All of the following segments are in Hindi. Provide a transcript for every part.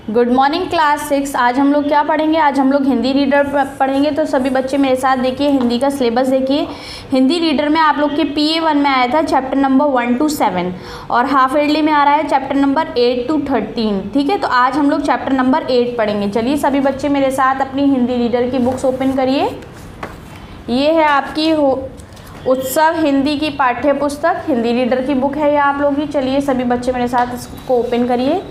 Good morning class 6। आज हम लोग क्या पढ़ेंगे? आज हम लोग हिंदी रीडर पढ़ेंगे। तो सभी बच्चे मेरे साथ देखिए, हिंदी का सिलेबस देखिए। हिंदी रीडर में आप लोग के PA1 में आया था चैप्टर नंबर 1 to 7 और हाफ ईयरली में आ रहा है चैप्टर नंबर 8 to 13। ठीक है, तो आज हम लोग चैप्टर नंबर 8 पढ़ेंगे। चलिए सभी बच्चे मेरे साथ अपनी हिंदी रीडर की बुक्स ओपन करिए। ये है आपकी उत्सव हिंदी की पाठ्य पुस्तक, हिंदी रीडर की बुक है ये आप लोग की। चलिए सभी बच्चे मेरे साथ इसको ओपन करिए।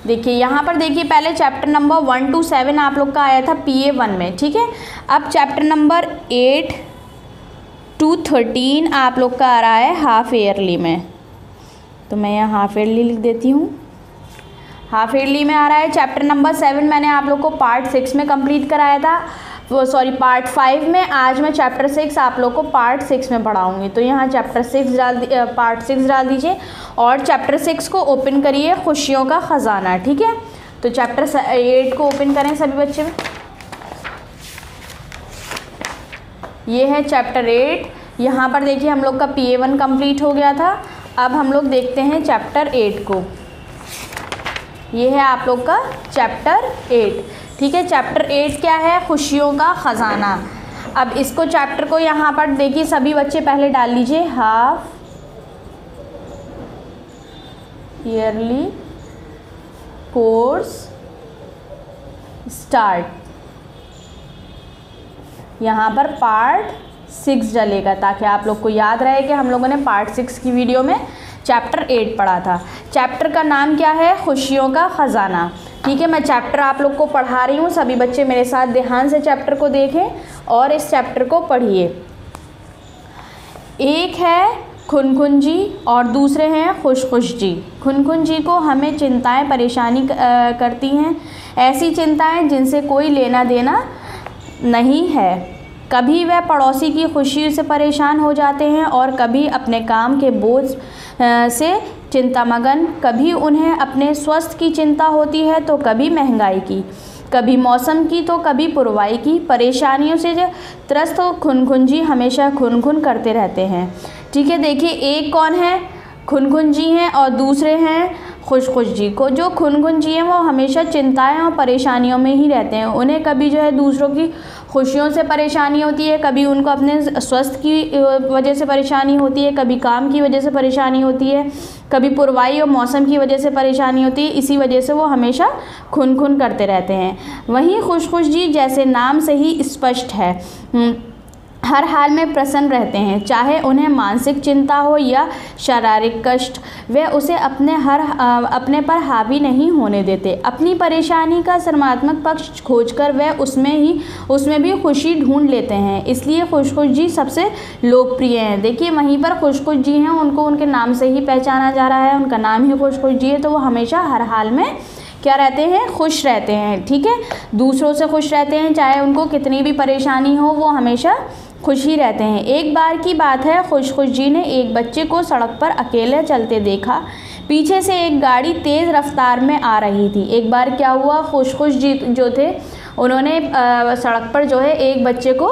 देखिए यहाँ पर देखिए, पहले चैप्टर नंबर 1 to 7 आप लोग का आया था PA1 में। ठीक है, अब चैप्टर नंबर 8 to 13 आप लोग का आ रहा है हाफ ईयरली में। तो मैं यहाँ हाफ ईयरली लिख देती हूँ। हाफ ईयरली में आ रहा है चैप्टर नंबर 7। मैंने आप लोग को पार्ट 6 में कंप्लीट कराया था, पार्ट 5 में। आज मैं चैप्टर 6 आप लोग को पार्ट 6 में पढ़ाऊँगी। तो यहाँ पार्ट 6 डाल दीजिए और चैप्टर 6 को ओपन करिए, खुशियों का ख़जाना। ठीक है, तो चैप्टर 8 को ओपन करें सभी बच्चे। ये है चैप्टर 8। यहाँ पर देखिए हम लोग का PA1 कंप्लीट हो गया था। अब हम लोग देखते हैं चैप्टर 8 को। ये है आप लोग का चैप्टर 8। ठीक है, चैप्टर 8 क्या है? खुशियों का ख़जाना। अब इसको चैप्टर को यहाँ पर देखिए सभी बच्चे पहले डाल लीजिए, हाफ ईयरली कोर्स स्टार्ट। यहाँ पर पार्ट 6 डलेगा ताकि आप लोग को याद रहे कि हम लोगों ने पार्ट 6 की वीडियो में चैप्टर 8 पढ़ा था। चैप्टर का नाम क्या है? खुशियों का ख़जाना। ठीक है, मैं चैप्टर आप लोग को पढ़ा रही हूँ। सभी बच्चे मेरे साथ ध्यान से चैप्टर को देखें और इस चैप्टर को पढ़िए। एक है खुनखुन जी और दूसरे हैं खुश खुश जी। खुनखुन जी को हमें चिंताएं परेशानी करती हैं, ऐसी चिंताएं जिनसे कोई लेना देना नहीं है। कभी वह पड़ोसी की खुशी से परेशान हो जाते हैं और कभी अपने काम के बोझ से चिंतामगन। कभी उन्हें अपने स्वास्थ्य की चिंता होती है तो कभी महंगाई की, कभी मौसम की तो कभी पुरवाई की। परेशानियों से त्रस्त खुनखुन जी हमेशा खुनखुन करते रहते हैं। ठीक है, देखिए एक कौन है? खुनखुन जी हैं और दूसरे हैं खुश खुश जी। को जो खुनखुन जी हैं वो हमेशा चिंताएं और परेशानियों में ही रहते हैं। उन्हें कभी जो है दूसरों की खुशियों से परेशानी होती है, कभी उनको अपने स्वास्थ्य की वजह से परेशानी होती है, कभी काम की वजह से परेशानी होती है, कभी पुरवाई और मौसम की वजह से परेशानी होती है। इसी वजह से वो हमेशा खुनखुन करते रहते हैं। वहीं खुश खुश जी जैसे नाम से ही स्पष्ट है, हर हाल में प्रसन्न रहते हैं। चाहे उन्हें मानसिक चिंता हो या शारीरिक कष्ट, वे उसे अपने पर हावी नहीं होने देते। अपनी परेशानी का सकारात्मक पक्ष खोजकर वे उसमें भी खुशी ढूंढ लेते हैं। इसलिए खुश खुश जी सबसे लोकप्रिय हैं। देखिए वहीं पर खुश खुश जी हैं, उनको उनके नाम से ही पहचाना जा रहा है, उनका नाम ही खुश खुश जी है। तो वो हमेशा हर हाल में क्या रहते हैं? खुश रहते हैं। ठीक है, दूसरों से खुश रहते हैं, चाहे उनको कितनी भी परेशानी हो वो हमेशा खुश ही रहते हैं। एक बार की बात है, खुश खुश जी ने एक बच्चे को सड़क पर अकेले चलते देखा। पीछे से एक गाड़ी तेज़ रफ्तार में आ रही थी। एक बार क्या हुआ, खुश खुश जी जो थे उन्होंने सड़क पर जो है एक बच्चे को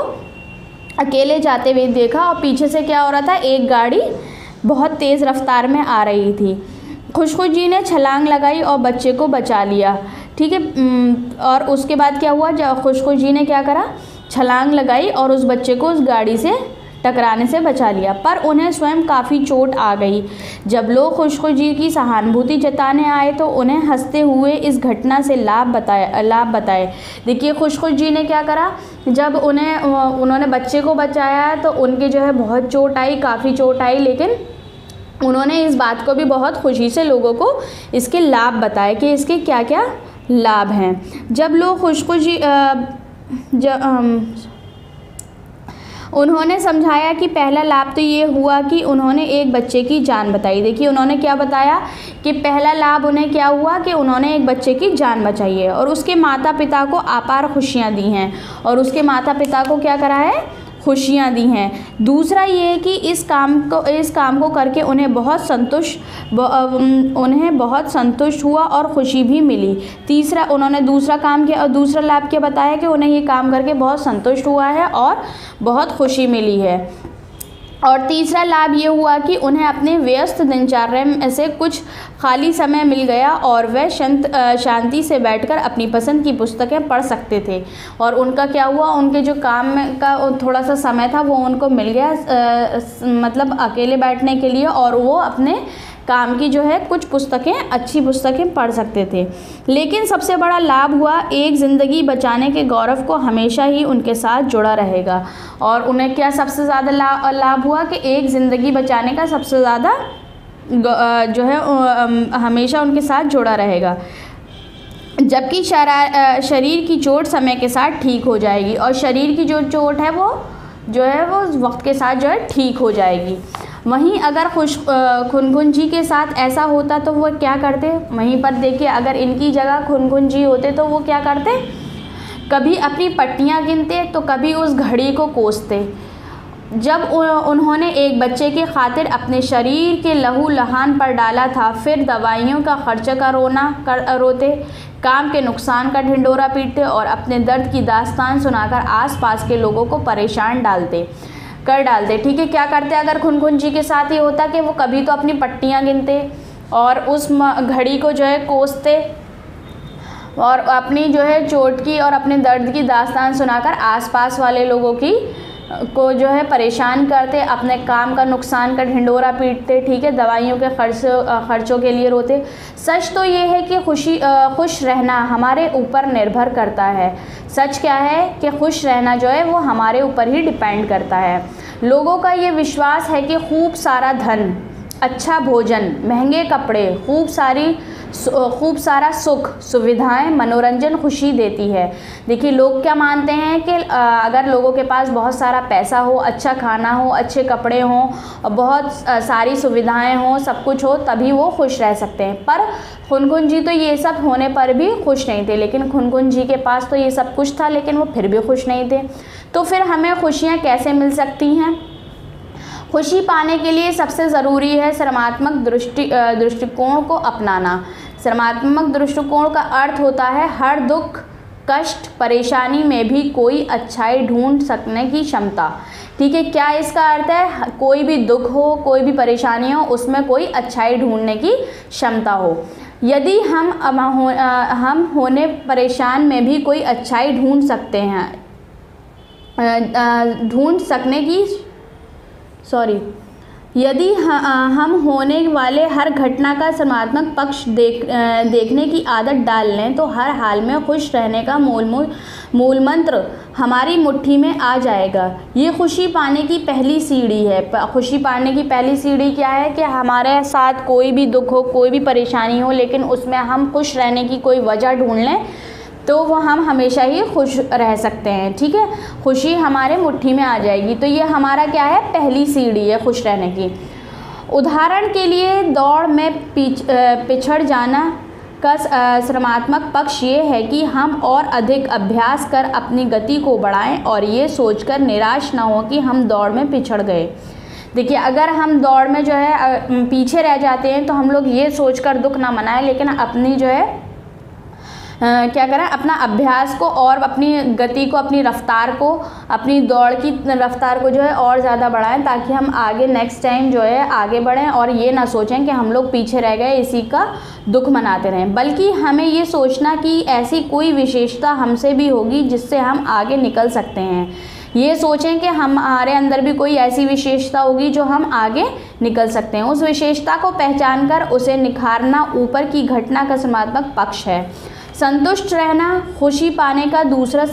अकेले जाते हुए देखा और पीछे से क्या हो रहा था? एक गाड़ी बहुत तेज़ रफ्तार में आ रही थी। खुश खुश जी ने छलांग लगाई और बच्चे को बचा लिया। ठीक है, और उसके बाद क्या हुआ? जब खुश खुश जी ने क्या करा? छलांग लगाई और उस बच्चे को उस गाड़ी से टकराने से बचा लिया, पर उन्हें स्वयं काफ़ी चोट आ गई। जब लोग खुश खुश जी की सहानुभूति जताने आए तो उन्हें हंसते हुए इस घटना से लाभ बताए। देखिए खुश खुश जी ने क्या करा? जब उन्होंने बच्चे को बचाया तो उनके जो है बहुत चोट आई, काफ़ी चोट आई, लेकिन उन्होंने इस बात को भी बहुत खुशी से लोगों को इसके लाभ बताए कि इसके क्या क्या लाभ हैं। जब लोग खुश खुश उन्होंने समझाया कि पहला लाभ तो ये हुआ कि उन्होंने एक बच्चे की जान बचाई। देखिए उन्होंने क्या बताया कि पहला लाभ उन्हें क्या हुआ कि उन्होंने एक बच्चे की जान बचाई है और उसके माता पिता को अपार खुशियाँ दी हैं। और उसके माता पिता को क्या करा है? खुशियाँ दी हैं। दूसरा ये है कि इस काम को करके उन्हें बहुत संतुष्ट हुआ और खुशी भी मिली। तीसरा उन्होंने दूसरा काम किया और दूसरा लाभ क्या बताया कि उन्हें ये काम करके बहुत संतुष्ट हुआ है और बहुत खुशी मिली है। और तीसरा लाभ ये हुआ कि उन्हें अपने व्यस्त दिनचर्या में से कुछ खाली समय मिल गया और वह शांति से बैठकर अपनी पसंद की पुस्तकें पढ़ सकते थे। और उनका क्या हुआ, उनके जो काम में का थोड़ा सा समय था वो उनको मिल गया, मतलब अकेले बैठने के लिए, और वो अपने काम की जो है कुछ पुस्तकें, अच्छी पुस्तकें पढ़ सकते थे। लेकिन सबसे बड़ा लाभ हुआ, एक ज़िंदगी बचाने के गौरव को हमेशा ही उनके साथ जुड़ा रहेगा। और उन्हें क्या सबसे ज़्यादा लाभ हुआ कि एक ज़िंदगी बचाने का सबसे ज़्यादा जो है हमेशा उनके साथ जुड़ा रहेगा। जबकि शरीर की चोट समय के साथ ठीक हो जाएगी, और शरीर की जो चोट है वो जो है वो वक्त के साथ जो है ठीक हो जाएगी। वहीं अगर खुनखुन जी के साथ ऐसा होता तो वो क्या करते, वहीं पर देखिए अगर इनकी जगह खुनखुन जी होते तो वो क्या करते, कभी अपनी पट्टियाँ गिनते तो कभी उस घड़ी को कोसते। जब उन्होंने एक बच्चे के खातिर अपने शरीर के लहू लहान पर डाला था, फिर दवाइयों का खर्चा का रोते, काम के नुकसान का ढिंडोरा पीटते और अपने दर्द की दास्तान सुनाकर आसपास के लोगों को परेशान कर डालते। ठीक है, क्या करते अगर खुनखुन जी के साथ ये होता कि वो कभी तो अपनी पट्टियाँ गिनते और उस घड़ी को जो है कोसते और अपनी जो है चोट की और अपने दर्द की दास्तान सुनाकर आसपास वाले लोगों को जो है परेशान करते, अपने काम का नुकसान का ढिंडोरा पीटते। ठीक है, दवाइयों के खर्चों के लिए रोते। सच तो ये है कि खुश रहना हमारे ऊपर निर्भर करता है। सच क्या है कि खुश रहना जो है वो हमारे ऊपर ही डिपेंड करता है। लोगों का ये विश्वास है कि खूब सारा धन, अच्छा भोजन, महंगे कपड़े, खूब सारा सुख, सुविधाएं, मनोरंजन खुशी देती है। देखिए लोग क्या मानते हैं कि अगर लोगों के पास बहुत सारा पैसा हो, अच्छा खाना हो, अच्छे कपड़े हों और बहुत सारी सुविधाएं हों, सब कुछ हो, तभी वो खुश रह सकते हैं। पर खुनखुन जी तो ये सब होने पर भी खुश नहीं थे। लेकिन खुनखुन जी के पास तो ये सब कुछ था लेकिन वो फिर भी खुश नहीं थे। तो फिर हमें खुशियाँ कैसे मिल सकती हैं? खुशी पाने के लिए सबसे ज़रूरी है सकारात्मक दृष्टिकोण को अपनाना। सकारात्मक दृष्टिकोण का अर्थ होता है हर दुख, कष्ट, परेशानी में भी कोई अच्छाई ढूंढ सकने की क्षमता। ठीक है, क्या इसका अर्थ है? कोई भी दुख हो, कोई भी परेशानी हो, उसमें कोई अच्छाई ढूंढने की क्षमता हो। यदि हम होने परेशान में भी कोई अच्छाई ढूंढ सकते हैं, यदि हम होने वाले हर घटना का सकारात्मक पक्ष देखने की आदत डाल लें तो हर हाल में खुश रहने का मूल मंत्र हमारी मुट्ठी में आ जाएगा। ये खुशी पाने की पहली सीढ़ी है। खुशी पाने की पहली सीढ़ी क्या है कि हमारे साथ कोई भी दुख हो, कोई भी परेशानी हो, लेकिन उसमें हम खुश रहने की कोई वजह ढूंढ लें तो वो हम हमेशा ही खुश रह सकते हैं। ठीक है, खुशी हमारे मुट्ठी में आ जाएगी। तो ये हमारा क्या है, पहली सीढ़ी है खुश रहने की। उदाहरण के लिए दौड़ में पिछड़ जाना का सकारात्मक पक्ष ये है कि हम और अधिक अभ्यास कर अपनी गति को बढ़ाएं और ये सोचकर निराश ना हो कि हम दौड़ में पिछड़ गए। देखिए अगर हम दौड़ में जो है पीछे रह जाते हैं तो हम लोग ये सोचकर दुख ना मनाएं, लेकिन अपनी जो है क्या करें, अपना अभ्यास को और अपनी गति को, अपनी रफ्तार को, अपनी दौड़ की रफ्तार को जो है और ज़्यादा बढ़ाएं ताकि हम आगे नेक्स्ट टाइम जो है आगे बढ़ें और ये ना सोचें कि हम लोग पीछे रह गए, इसी का दुख मनाते रहें। बल्कि हमें ये सोचना कि ऐसी कोई विशेषता हमसे भी होगी जिससे हम आगे निकल सकते हैं। ये सोचें कि हमारे अंदर भी कोई ऐसी विशेषता होगी जो हम आगे निकल सकते हैं। उस विशेषता को पहचान कर उसे निखारना ऊपर की घटना का सकारात्मक पक्ष है। संतुष्ट रहना खुशी पाने का दूसरा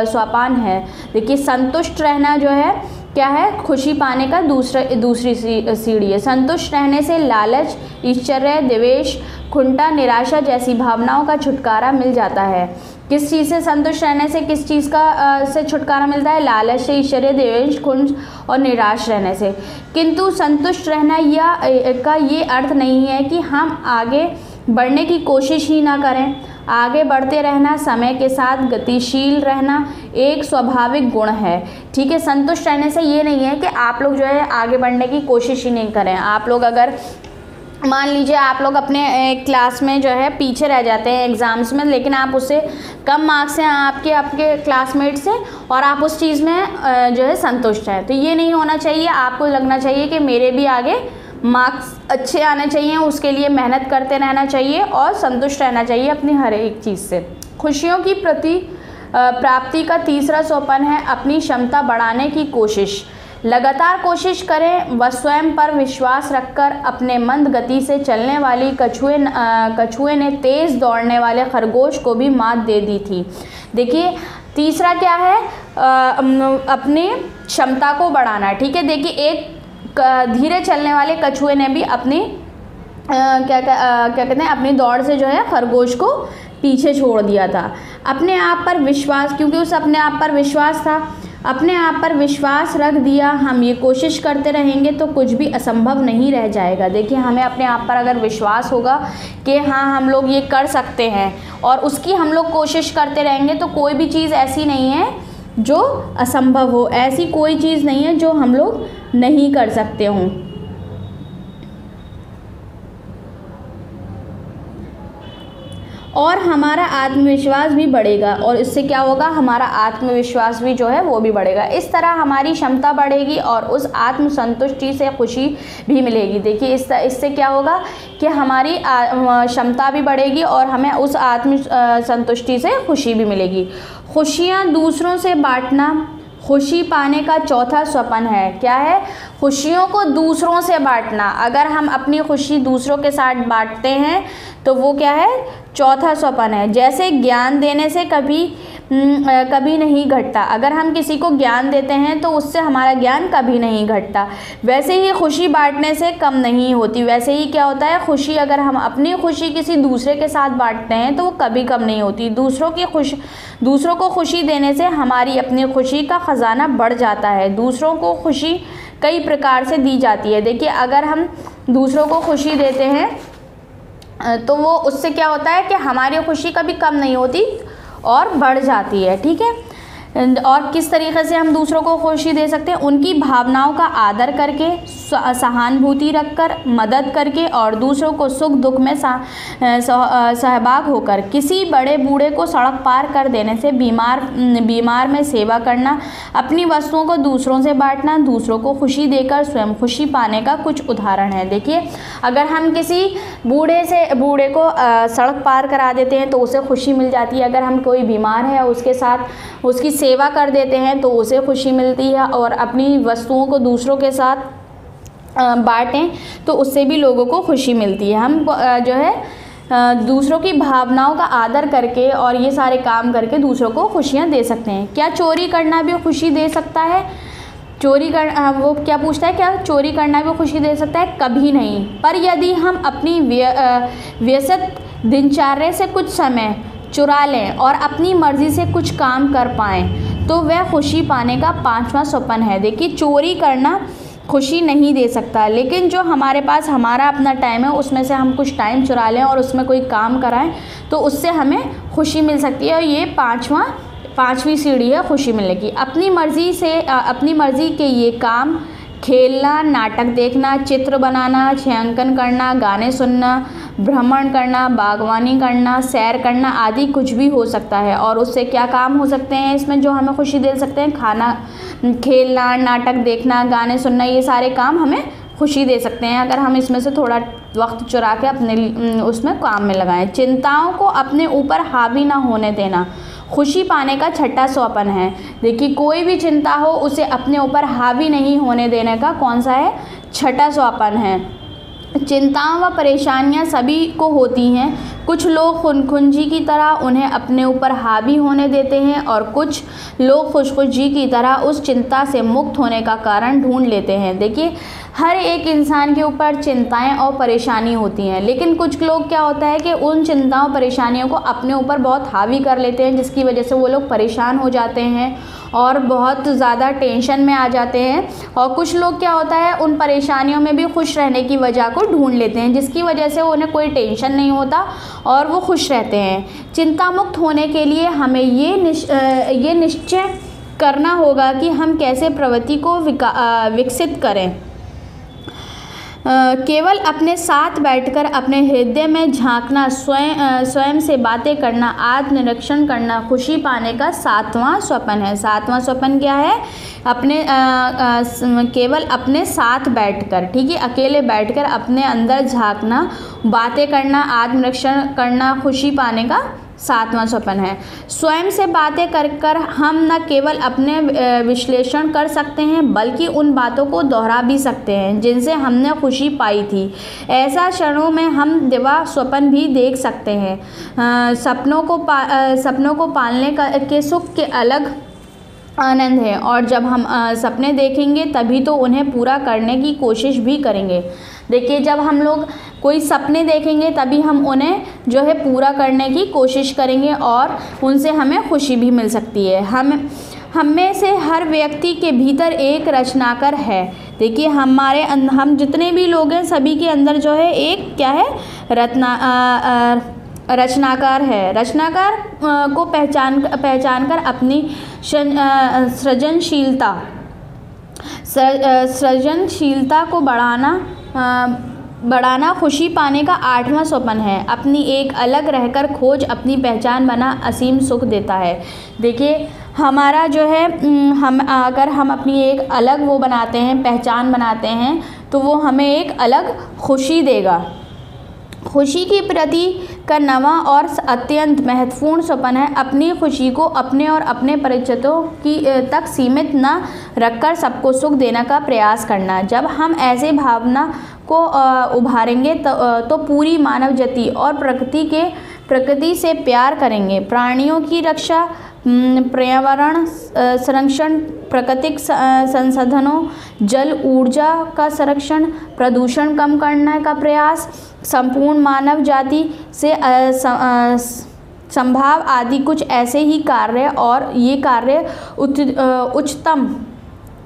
सोपान है। देखिए संतुष्ट रहना जो है क्या है, खुशी पाने का दूसरी सीढ़ी है। संतुष्ट रहने से लालच, ईर्ष्या, द्वेष, खुंटा, निराशा जैसी भावनाओं का छुटकारा मिल जाता है। किस चीज़ से संतुष्ट रहने से किस चीज़ का से छुटकारा मिलता है? लालच से, ईर्ष्या, द्वेष, खुंट और निराश रहने से। किंतु संतुष्ट रहना का ये अर्थ नहीं है कि हम आगे बढ़ने की कोशिश ही ना करें। आगे बढ़ते रहना, समय के साथ गतिशील रहना एक स्वाभाविक गुण है। ठीक है, संतुष्ट रहने से ये नहीं है कि आप लोग जो है आगे बढ़ने की कोशिश ही नहीं करें। आप लोग अगर मान लीजिए आप लोग अपने क्लास में जो है पीछे रह जाते हैं एग्ज़ाम्स में, लेकिन आप उससे कम मार्क्स हैं आपके क्लासमेट से, और आप उस चीज़ में जो है संतुष्ट हैं। तो ये नहीं होना चाहिए। आपको लगना चाहिए कि मेरे भी आगे मार्क्स अच्छे आने चाहिए, उसके लिए मेहनत करते रहना चाहिए और संतुष्ट रहना चाहिए अपनी हर एक चीज़ से। खुशियों की प्राप्ति का तीसरा सोपान है अपनी क्षमता बढ़ाने की कोशिश। लगातार कोशिश करें व स्वयं पर विश्वास रखकर अपने मंद गति से चलने वाली कछुए ने तेज़ दौड़ने वाले खरगोश को भी मात दे दी थी। देखिए तीसरा क्या है, अपनी क्षमता को बढ़ाना। ठीक है, देखिए एक धीरे चलने वाले कछुए ने भी अपनी क्या कहते हैं अपनी दौड़ से जो है खरगोश को पीछे छोड़ दिया था। अपने आप पर विश्वास, क्योंकि उस अपने आप पर विश्वास था, अपने आप पर विश्वास रख दिया। हम ये कोशिश करते रहेंगे तो कुछ भी असंभव नहीं रह जाएगा। देखिए हमें अपने आप पर अगर विश्वास होगा कि हाँ हम लोग ये कर सकते हैं और उसकी हम लोग कोशिश करते रहेंगे तो कोई भी चीज़ ऐसी नहीं है जो असंभव हो, ऐसी कोई चीज़ नहीं है जो हम लोग नहीं कर सकते हों। और हमारा आत्मविश्वास भी बढ़ेगा, और इससे क्या होगा, हमारा आत्मविश्वास भी जो है वो भी बढ़ेगा। इस तरह हमारी क्षमता बढ़ेगी और उस आत्मसंतुष्टि से खुशी भी मिलेगी। देखिए इससे क्या होगा कि हमारी क्षमता भी बढ़ेगी और हमें उस आत्म संतुष्टि से खुशी भी मिलेगी। खुशियाँ दूसरों से बांटना खुशी पाने का चौथा स्वप्न है। क्या है? खुशियों को दूसरों से बांटना। अगर हम अपनी खुशी दूसरों के साथ बांटते हैं तो वो क्या है? चौथा स्वप्न है। जैसे ज्ञान देने से कभी नहीं घटता। अगर हम किसी को ज्ञान देते हैं तो उससे हमारा ज्ञान कभी नहीं घटता। वैसे ही खुशी बांटने से कम नहीं होती। वैसे ही क्या होता है, खुशी अगर हम अपनी खुशी किसी दूसरे के साथ बांटते हैं तो वो कभी कम नहीं होती। दूसरों को खुशी देने से हमारी अपनी खुशी का ख़जाना बढ़ जाता है। दूसरों को खुशी कई प्रकार से दी जाती है। देखिए अगर हम दूसरों को खुशी देते हैं तो वो उससे क्या होता है कि हमारी खुशी कभी कम नहीं होती और बढ़ जाती है। ठीक है, और किस तरीके से हम दूसरों को खुशी दे सकते हैं? उनकी भावनाओं का आदर करके, सहानुभूति रखकर, मदद करके और दूसरों को सुख दुख में सहभाग होकर। किसी बड़े बूढ़े को सड़क पार कर देने से, बीमार में सेवा करना, अपनी वस्तुओं को दूसरों से बांटना, दूसरों को खुशी देकर स्वयं खुशी पाने का कुछ उदाहरण है। देखिए अगर हम किसी बूढ़े को सड़क पार करा देते हैं तो उसे खुशी मिल जाती है। अगर हम कोई बीमार है उसके साथ उसकी सेवा कर देते हैं तो उसे खुशी मिलती है, और अपनी वस्तुओं को दूसरों के साथ बांटें तो उससे भी लोगों को खुशी मिलती है। हम जो है दूसरों की भावनाओं का आदर करके और ये सारे काम करके दूसरों को खुशियाँ दे सकते हैं। क्या चोरी करना भी खुशी दे सकता है? वो क्या पूछता है, क्या चोरी करना भी खुशी दे सकता है? कभी नहीं। पर यदि हम अपनी व्यस्त दिनचर्या से कुछ समय चुरा लें और अपनी मर्ज़ी से कुछ काम कर पाएँ तो वह खुशी पाने का पांचवा स्वप्न है। देखिए चोरी करना खुशी नहीं दे सकता, लेकिन जो हमारे पास हमारा अपना टाइम है उसमें से हम कुछ टाइम चुरा लें और उसमें कोई काम कराएं तो उससे हमें खुशी मिल सकती है। और ये पांचवी सीढ़ी है खुशी मिलने की। अपनी मर्ज़ी के ये काम खेलना, नाटक देखना, चित्र बनाना, छायांकन करना, गाने सुनना, भ्रमण करना, बागवानी करना, सैर करना आदि कुछ भी हो सकता है। और उससे क्या काम हो सकते हैं इसमें जो हमें खुशी दे सकते हैं? खेलना, नाटक देखना, गाने सुनना, ये सारे काम हमें खुशी दे सकते हैं अगर हम इसमें से थोड़ा वक्त चुरा के अपने उसमें काम में लगाएं। चिंताओं को अपने ऊपर हावी ना होने देना खुशी पाने का छठा स्वप्न है। देखिए कोई भी चिंता हो उसे अपने ऊपर हावी नहीं होने देने का कौन सा है? छठा स्वप्न है। चिंताएं व परेशानियां सभी को होती हैं। कुछ लोग खुनखुनजी की तरह उन्हें अपने ऊपर हावी होने देते हैं और कुछ लोग खुशखुशी की तरह उस चिंता से मुक्त होने का कारण ढूंढ लेते हैं। देखिए हर एक इंसान के ऊपर चिंताएं और परेशानी होती हैं, लेकिन कुछ लोग क्या होता है कि उन चिंताओं परेशानियों को अपने ऊपर बहुत हावी कर लेते हैं, जिसकी वजह से वो लोग परेशान हो जाते हैं और बहुत ज़्यादा टेंशन में आ जाते हैं। और कुछ लोग क्या होता है उन परेशानियों में भी खुश रहने की वजह को ढूंढ लेते हैं, जिसकी वजह से उन्हें कोई टेंशन नहीं होता और वो खुश रहते हैं। चिंता मुक्त होने के लिए हमें ये निश्चय करना होगा कि हम कैसे प्रवृत्ति को विकसित करें। केवल अपने साथ बैठकर अपने हृदय में झांकना, स्वयं से बातें करना, आत्मनिरीक्षण करना खुशी पाने का 7वां स्वप्न है। 7वां स्वप्न क्या है? केवल अपने साथ बैठकर, ठीक है, अकेले बैठकर अपने अंदर झांकना, बातें करना, आत्मनिरीक्षण करना खुशी पाने का 7वां स्वप्न है। स्वयं से बातें कर हम न केवल अपने विश्लेषण कर सकते हैं बल्कि उन बातों को दोहरा भी सकते हैं जिनसे हमने खुशी पाई थी। ऐसा क्षणों में हम दिवा स्वप्न भी देख सकते हैं। सपनों को पालने के सुख के अलग आनंद है और जब हम सपने देखेंगे तभी तो उन्हें पूरा करने की कोशिश भी करेंगे। देखिए, जब हम लोग कोई सपने देखेंगे तभी हम उन्हें जो है पूरा करने की कोशिश करेंगे और उनसे हमें खुशी भी मिल सकती है। हम में से हर व्यक्ति के भीतर एक रचनाकार है। देखिए, हम जितने भी लोग हैं सभी के अंदर जो है एक क्या है? रचनाकार है। रचनाकार को पहचान कर अपनी सृजनशीलता को बढ़ाना खुशी पाने का 8वां स्वप्न है। अपनी एक अलग रहकर खोज अपनी पहचान बना असीम सुख देता है। देखिए, हमारा जो है अगर हम अपनी एक अलग वो बनाते हैं, पहचान बनाते हैं, तो वो हमें एक अलग खुशी देगा। खुशी की प्रति का नवा और अत्यंत महत्वपूर्ण स्वप्न है अपनी खुशी को अपने और अपने परिचितों की तक सीमित न रखकर सबको सुख देने का प्रयास करना। जब हम ऐसे भावना को उभारेंगे तो पूरी मानव जाति और प्रकृति से प्यार करेंगे। प्राणियों की रक्षा, पर्यावरण संरक्षण, प्राकृतिक संसाधनों, जल, ऊर्जा का संरक्षण, प्रदूषण कम करने का प्रयास, संपूर्ण मानव जाति से संभाव आदि कुछ ऐसे ही कार्य और ये कार्य उच्चतम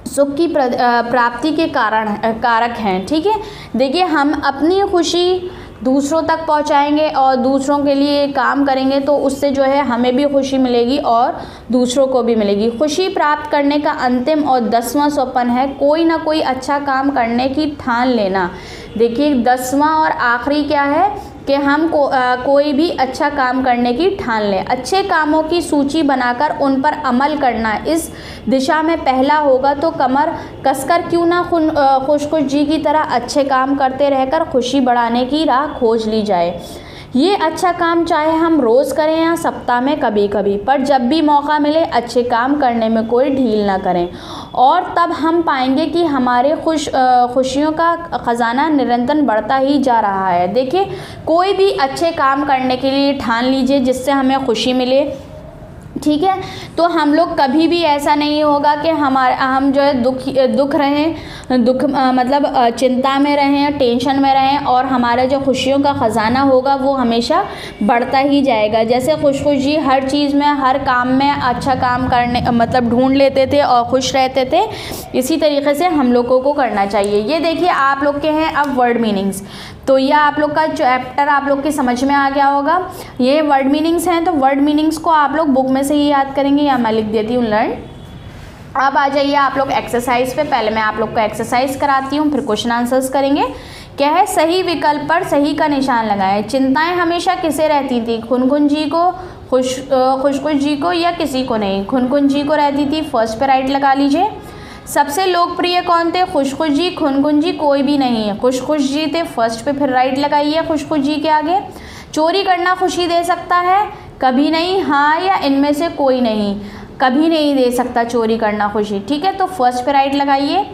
सुख की प्राप्ति के कारक हैं। ठीक है, देखिए, हम अपनी खुशी दूसरों तक पहुंचाएंगे और दूसरों के लिए काम करेंगे तो उससे जो है हमें भी खुशी मिलेगी और दूसरों को भी मिलेगी। खुशी प्राप्त करने का अंतिम और 10वां स्वप्न है कोई ना कोई अच्छा काम करने की ठान लेना। देखिए, 10वां और आखिरी क्या है कि हम कोई भी अच्छा काम करने की ठान लें। अच्छे कामों की सूची बनाकर उन पर अमल करना इस दिशा में पहला होगा तो कमर कसकर क्यों ना खुश जी की तरह अच्छे काम करते रहकर खुशी बढ़ाने की राह खोज ली जाए। ये अच्छा काम चाहे हम रोज़ करें या सप्ताह में कभी कभी, पर जब भी मौका मिले अच्छे काम करने में कोई ढील ना करें और तब हम पाएंगे कि हमारे खुशियों का ख़जाना निरंतर बढ़ता ही जा रहा है। देखिए, कोई भी अच्छे काम करने के लिए ठान लीजिए जिससे हमें खुशी मिले। ठीक है, तो हम लोग कभी भी ऐसा नहीं होगा कि हम जो है दुख मतलब चिंता में रहें, टेंशन में रहें और हमारा जो खुशियों का ख़जाना होगा वो हमेशा बढ़ता ही जाएगा। जैसे खुशी हर चीज़ में, हर काम में अच्छा काम करने मतलब ढूंढ लेते थे और खुश रहते थे, इसी तरीके से हम लोगों को करना चाहिए। ये देखिए, आप लोग के हैं अब वर्ड मीनिंग्स, तो यह आप लोग का चैप्टर आप लोग के समझ में आ गया होगा। ये वर्ड मीनिंग्स हैं, तो वर्ड मीनिंग्स को आप लोग बुक में से ही याद करेंगे या मैं लिख देती हूँ लर्न। अब आ जाइए आप लोग एक्सरसाइज पे। पहले मैं आप लोग को एक्सरसाइज कराती हूँ, फिर क्वेश्चन आंसर्स करेंगे। क्या है? सही विकल्प पर सही का निशान लगाएं। चिंताएं हमेशा किसे रहती थी? खुनखुन जी को, खुश जी को या किसी को नहीं? खुनखुन जी को रहती थी, फर्स्ट पे राइट लगा लीजिए। सबसे लोकप्रिय कौन थे? खुश जी, खुनखुन जी कोई भी नहीं है, खुश जी थे, फर्स्ट पे फिर राइट लगाइए खुश जी के आगे। चोरी करना खुशी दे सकता है? कभी नहीं, हाँ या इनमें से कोई नहीं? कभी नहीं दे सकता चोरी करना खुशी। ठीक है, तो फर्स्ट पे राइट लगाइए।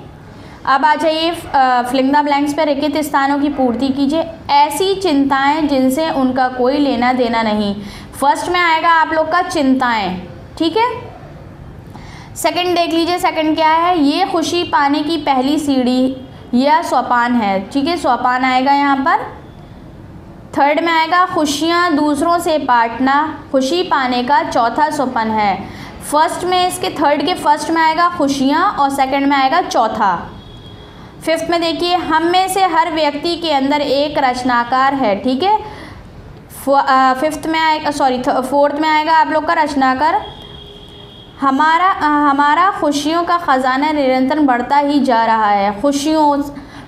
अब आ जाइए फिलिंग द ब्लैंक्स पे रिक्त स्थानों की पूर्ति कीजिए। ऐसी चिंताएं जिनसे उनका कोई लेना देना नहीं। फर्स्ट में आएगा आप लोग का चिंताएं। ठीक है, सेकंड देख लीजिए, सेकंड क्या है? ये खुशी पाने की पहली सीढ़ी या सोपान है। ठीक है, सोपान आएगा यहाँ पर। थर्ड में आएगा खुशियाँ दूसरों से बांटना खुशी पाने का चौथा सोपान है। फर्स्ट में इसके थर्ड के फर्स्ट में आएगा खुशियाँ और सेकंड में आएगा चौथा। फिफ्थ में देखिए, हम में से हर व्यक्ति के अंदर एक रचनाकार है। ठीक है, फिफ्थ में आएगा फोर्थ में आएगा आप लोग का रचनाकार। हमारा खुशियों का ख़जाना निरंतर बढ़ता ही जा रहा है। खुशियों,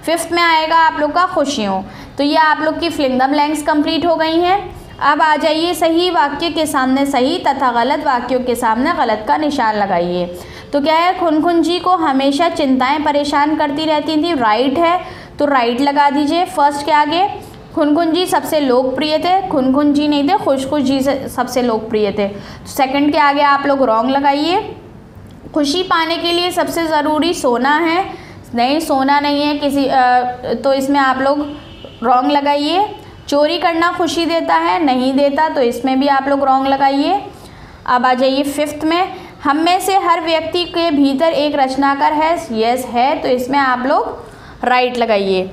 5th में आएगा आप लोग का खुशियों। तो ये आप लोग की fill in the blanks complete हो गई हैं। अब आ जाइए सही वाक्य के सामने सही तथा गलत वाक्यों के सामने गलत का निशान लगाइए। तो क्या है, खुनखुन जी को हमेशा चिंताएं परेशान करती रहती थी, राइट है, तो राइट लगा दीजिए फर्स्ट के आगे। खुनखुन जी सबसे लोकप्रिय थे, खुनखुन जी नहीं थे, खुशखुश जी से सबसे लोकप्रिय थे, तो सेकंड के आगे आप लोग रॉन्ग लगाइए। खुशी पाने के लिए सबसे ज़रूरी सोना है, नहीं सोना नहीं है किसी तो इसमें आप लोग रॉन्ग लगाइए। चोरी करना खुशी देता है, नहीं देता, तो इसमें भी आप लोग रॉन्ग लगाइए। अब आ जाइए 5th में, हम में से हर व्यक्ति के भीतर एक रचनाकार है, यस है, तो इसमें आप लोग राइट लगाइए।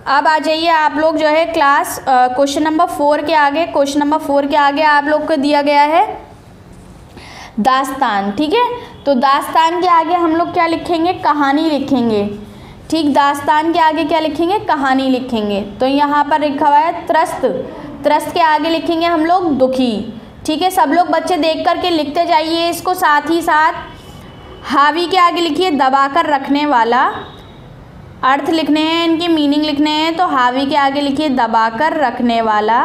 अब आ जाइए आप लोग जो है क्लास क्वेश्चन नंबर 4 के आगे। क्वेश्चन नंबर 4 के आगे आप लोग को दिया गया है दास्तान, ठीक है। तो दास्तान के आगे हम लोग क्या लिखेंगे, कहानी लिखेंगे, ठीक। दास्तान के आगे क्या लिखेंगे, कहानी लिखेंगे। तो यहाँ पर लिखा हुआ है त्रस्त, त्रस्त के आगे लिखेंगे हम लोग दुखी, ठीक है। सब लोग बच्चे देख करके लिखते जाइए इसको, साथ ही साथ हावी के आगे लिखिए दबाकर रखने वाला, अर्थ लिखने हैं, इनके मीनिंग लिखने हैं, तो हावी के आगे लिखिए दबाकर रखने वाला।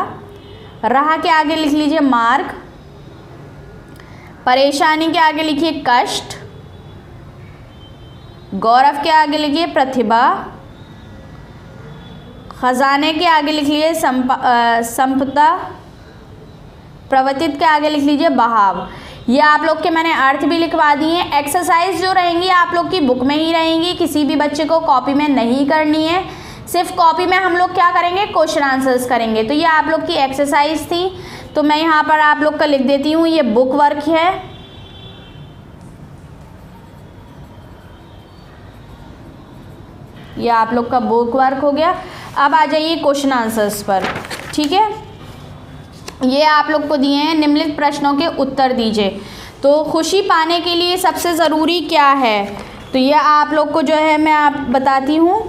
राह के आगे लिख लीजिए मार्ग, परेशानी के आगे लिखिए कष्ट, गौरव के आगे लिखिए प्रतिभा, खजाने के आगे लिख लीजिए संपदा, प्रवर्तित के आगे लिख लीजिए बहाव। ये आप लोग के मैंने अर्थ भी लिखवा दिए हैं। एक्सरसाइज जो रहेंगी आप लोग की बुक में ही रहेंगी, किसी भी बच्चे को कॉपी में नहीं करनी है। सिर्फ कॉपी में हम लोग क्या करेंगे, क्वेश्चन आंसर्स करेंगे। तो ये आप लोग की एक्सरसाइज थी, तो मैं यहाँ पर आप लोग का लिख देती हूँ, ये बुक वर्क है। ये आप लोग का बुक वर्क हो गया। अब आ जाइए क्वेश्चन आंसर्स पर, ठीक है। ये आप लोग को दिए हैं, निम्नलिखित प्रश्नों के उत्तर दीजिए। तो खुशी पाने के लिए सबसे ज़रूरी क्या है, तो ये आप लोग को जो है मैं आप बताती हूँ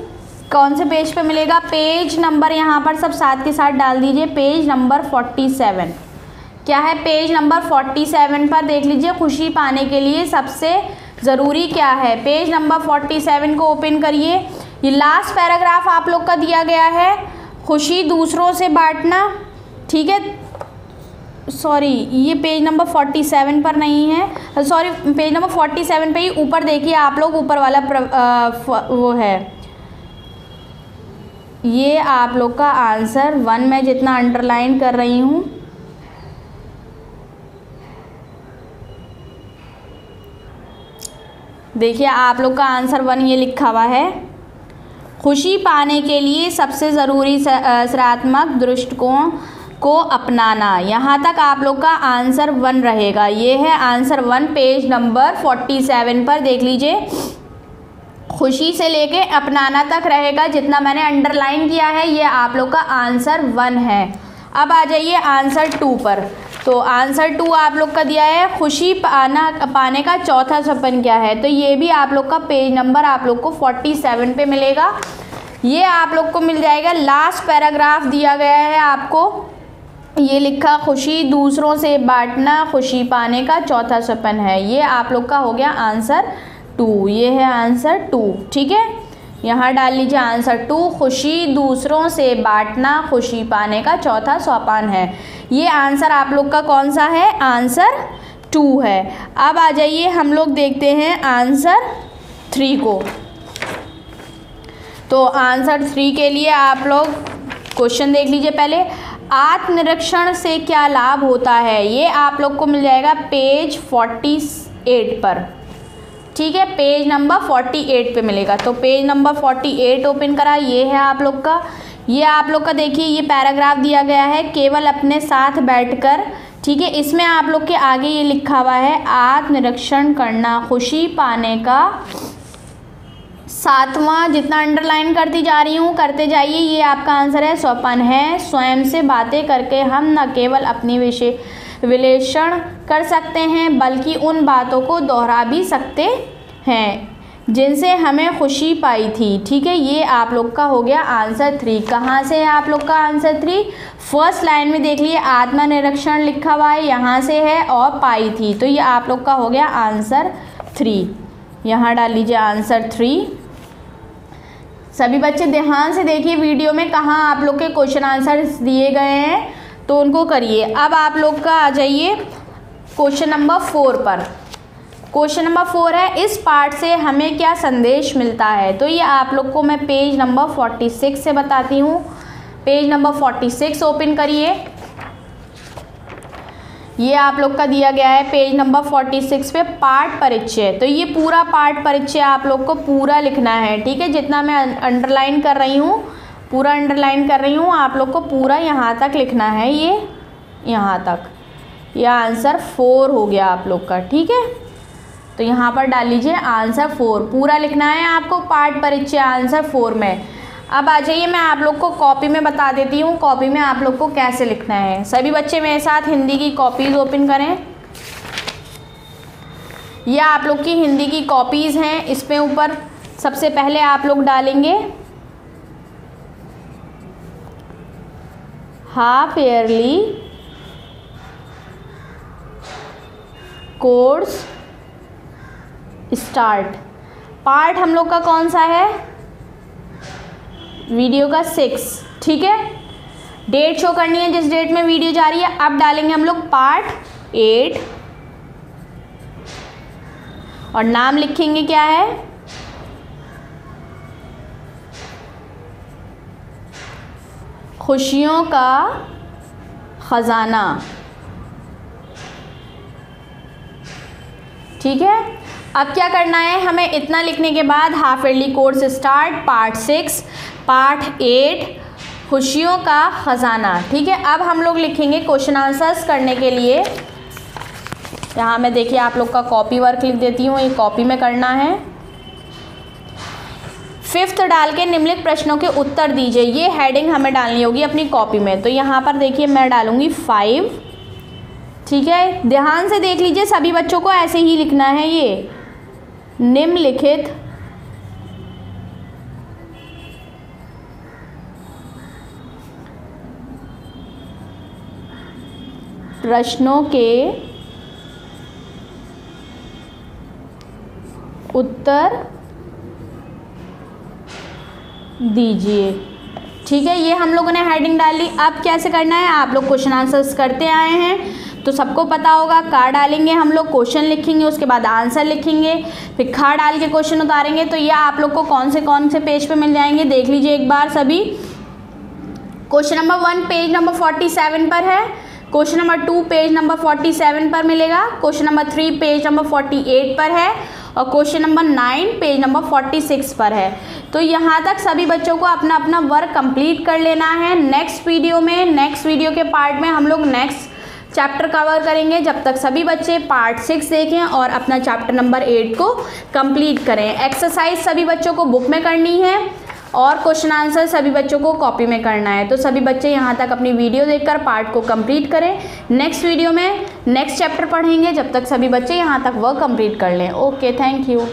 कौन से पेज पे मिलेगा। पेज नंबर यहाँ पर सब साथ के साथ डाल दीजिए, पेज नंबर 47। क्या है, पेज नंबर 47 पर देख लीजिए खुशी पाने के लिए सबसे ज़रूरी क्या है। पेज नंबर 47 को ओपन करिए। ये लास्ट पैराग्राफ आप लोग का दिया गया है, खुशी दूसरों से बांटना, ठीक है। सॉरी, ये पेज नंबर 47 पर नहीं है, सॉरी पेज नंबर 47 पे ही ऊपर देखिए आप लोग, ऊपर वाला वो है, ये आप लोग का आंसर 1 में जितना अंडरलाइन कर रही हूँ, देखिए आप लोग का आंसर 1 ये लिखा हुआ है। खुशी पाने के लिए सबसे ज़रूरी सकारात्मक दृष्टिकोण को अपनाना, यहाँ तक आप लोग का आंसर 1 रहेगा। ये है आंसर 1 पेज नंबर 47 पर देख लीजिए, खुशी से लेके अपनाना तक रहेगा। जितना मैंने अंडरलाइन किया है ये आप लोग का आंसर 1 है। अब आ जाइए आंसर 2 पर। तो आंसर 2 आप लोग का दिया है खुशी पाने का चौथा सपन क्या है, तो ये भी आप लोग का पेज नंबर आप लोग को 47 पे मिलेगा। ये आप लोग को मिल जाएगा, लास्ट पैराग्राफ दिया गया है आपको, ये लिखा खुशी दूसरों से बांटना खुशी पाने का चौथा सपन है। ये आप लोग का हो गया आंसर 2, ये है आंसर 2, ठीक है। यहाँ डाल लीजिए आंसर 2, खुशी दूसरों से बांटना खुशी पाने का चौथा सोपान है। ये आंसर आप लोग का कौन सा है, आंसर 2 है। अब आ जाइए हम लोग देखते हैं आंसर 3 को। तो आंसर 3 के लिए आप लोग क्वेश्चन देख लीजिए पहले, आत्मनिरीक्षण से क्या लाभ होता है, ये आप लोग को मिल जाएगा पेज 48 पर, ठीक है। पेज नंबर 48 पे मिलेगा। तो पेज नंबर 48 ओपन करा, ये है आप लोग का, ये आप लोग का देखिए ये पैराग्राफ दिया गया है, केवल अपने साथ बैठकर, ठीक है। इसमें आप लोग के आगे ये लिखा हुआ है आत्मनिरीक्षण करना खुशी पाने का 7वां, जितना अंडरलाइन करती जा रही हूँ करते जाइए। ये आपका आंसर है सोपान है, स्वयं से बातें करके हम न केवल अपनी विश्लेषण कर सकते हैं बल्कि उन बातों को दोहरा भी सकते हैं जिनसे हमें खुशी पाई थी, ठीक है। ये आप लोग का हो गया आंसर 3। कहाँ से है आप लोग का आंसर 3, फर्स्ट लाइन में देख लिए आत्मनिरीक्षण लिखा हुआ है, यहाँ से है और पाई थी, तो ये आप लोग का हो गया आंसर 3। यहाँ डाल लीजिए आंसर 3। सभी बच्चे ध्यान से देखिए वीडियो में कहाँ आप लोग के क्वेश्चन आंसर्स दिए गए हैं, तो उनको करिए। अब आप लोग का आ जाइए क्वेश्चन नंबर 4 पर। क्वेश्चन नंबर 4 है, इस पाठ से हमें क्या संदेश मिलता है। तो ये आप लोग को मैं पेज नंबर 46 से बताती हूँ। पेज नंबर 46 ओपन करिए। ये आप लोग का दिया गया है पेज नंबर 46 पे पाठ परिचय। तो ये पूरा पाठ परिचय आप लोग को पूरा लिखना है, ठीक है। जितना मैं अंडरलाइन कर रही हूँ, पूरा अंडरलाइन कर रही हूँ, आप लोग को पूरा यहाँ तक लिखना है। ये यहाँ तक, यह आंसर 4 हो गया आप लोग का, ठीक है। तो यहाँ पर डाल लीजिए आंसर 4, पूरा लिखना है आपको पाठ परिचय आंसर 4 में। अब आ जाइए, मैं आप लोग को कॉपी में बता देती हूँ, कॉपी में आप लोग को कैसे लिखना है। सभी बच्चे मेरे साथ हिंदी की कॉपीज़ ओपन करें। यह आप लोग की हिंदी की कॉपीज़ हैं। इस पे ऊपर सबसे पहले आप लोग डालेंगे half yearly course start. Part हम लोग का कौन सा है, वीडियो का 6, ठीक है। डेट शो करनी है जिस डेट में वीडियो जा रही है। अब डालेंगे हम लोग पार्ट 8 और नाम लिखेंगे क्या है, खुशियों का खजाना, ठीक है। अब क्या करना है हमें, इतना लिखने के बाद half yearly course start, part 6, part 8, खुशियों का खजाना, ठीक है। अब हम लोग लिखेंगे क्वेश्चन आंसर्स करने के लिए। यहाँ मैं देखिए आप लोग का कॉपी वर्क लिख देती हूँ, ये कॉपी में करना है। 5th डाल के निम्नलिखित प्रश्नों के उत्तर दीजिए। ये हेडिंग हमें डालनी होगी अपनी कॉपी में। तो यहाँ पर देखिए मैं डालूँगी 5, ठीक है। ध्यान से देख लीजिए, सभी बच्चों को ऐसे ही लिखना है। ये निम्नलिखित प्रश्नों के उत्तर दीजिए, ठीक है। ये हम लोगों ने हेडिंग डाल ली। अब कैसे करना है, आप लोग क्वेश्चन आंसर्स करते आए हैं तो सबको पता होगा। का डालेंगे हम लोग, क्वेश्चन लिखेंगे, उसके बाद आंसर लिखेंगे, फिर खा डाल के क्वेश्चन उतारेंगे। तो ये आप लोग को कौन से पेज पे मिल जाएंगे देख लीजिए एक बार सभी। क्वेश्चन नंबर 1 पेज नंबर 47 पर है, क्वेश्चन नंबर 2 पेज नंबर 47 पर मिलेगा, क्वेश्चन नंबर 3 पेज नंबर 48 पर है और क्वेश्चन नंबर 9 पेज नंबर 46 पर है। तो यहाँ तक सभी बच्चों को अपना अपना वर्क कंप्लीट कर लेना है। नेक्स्ट वीडियो के पार्ट में हम लोग नेक्स्ट चैप्टर कवर करेंगे। जब तक सभी बच्चे पार्ट 6 देखें और अपना चैप्टर नंबर 8 को कंप्लीट करें। एक्सरसाइज सभी बच्चों को बुक में करनी है और क्वेश्चन आंसर सभी बच्चों को कॉपी में करना है। तो सभी बच्चे यहाँ तक अपनी वीडियो देखकर पार्ट को कंप्लीट करें। नेक्स्ट वीडियो में नेक्स्ट चैप्टर पढ़ेंगे, जब तक सभी बच्चे यहाँ तक वर्क कंप्लीट कर लें। Okay, thank you.